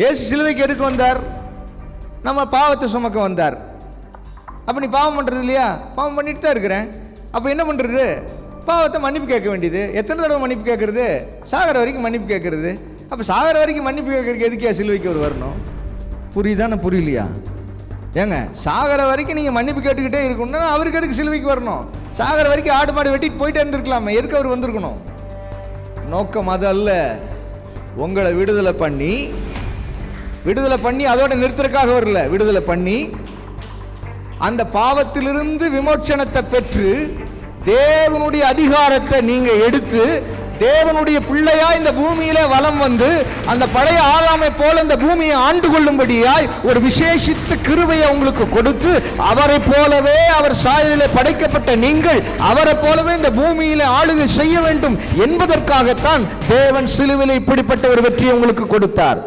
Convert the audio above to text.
இயேசு சிலுவைக்கு எதுக்கு வந்தார்? நம்ம பாவத்தை சுமக்க வந்தார். அப்போ நீ பாவம் பண்ணுறது இல்லையா? பாவம் பண்ணிட்டு தான் இருக்கிறேன். அப்போ என்ன பண்ணுறது? பாவத்தை மன்னிப்பு கேட்க வேண்டியது. எத்தனை தடவை மன்னிப்பு கேட்கறது? சாகர வரைக்கும் மன்னிப்பு கேட்கறது. அப்போ சாகர வரைக்கும் மன்னிப்பு கேட்கறதுக்கு எதுக்கே சிலுவைக்கு ஒரு வரணும்? புரியுதானே புரியலையா? ஏங்க, சாகர வரைக்கும் நீங்கள் மன்னிப்பு கேட்டுக்கிட்டே இருக்கணும்னா அவருக்கு எதுக்கு சிலுவைக்கு வரணும்? சாகர வரைக்கும் ஆடு மாடு வெட்டிட்டு போயிட்டே இருந்திருக்கலாமே, எதுக்கு அவர் வந்திருக்கணும்? நோக்கம் அது அல்ல. உங்களை விடுதலை பண்ணி அதோட நிறுத்துறதுக்காக வரல. விடுதலை பண்ணி அந்த பாவத்திலிருந்து விமோச்சனத்தை பெற்று தேவனுடைய அதிகாரத்தை நீங்க எடுத்து தேவனுடைய பிள்ளையா இந்த பூமியில வலம் வந்து அந்த பழைய ஆதாமை போல இந்த பூமியை ஆண்டு கொள்ளும்படியாய் ஒரு விசேஷித்த கிருபையை உங்களுக்கு கொடுத்து, அவரை போலவே அவர் சாயலிலே படைக்கப்பட்ட நீங்கள் அவரை போலவே இந்த பூமியில ஆளுகை செய்ய வேண்டும் என்பதற்காகத்தான் தேவன் சிலுவையிலே இப்படிப்பட்ட ஒரு வெற்றியை உங்களுக்கு கொடுத்தார்.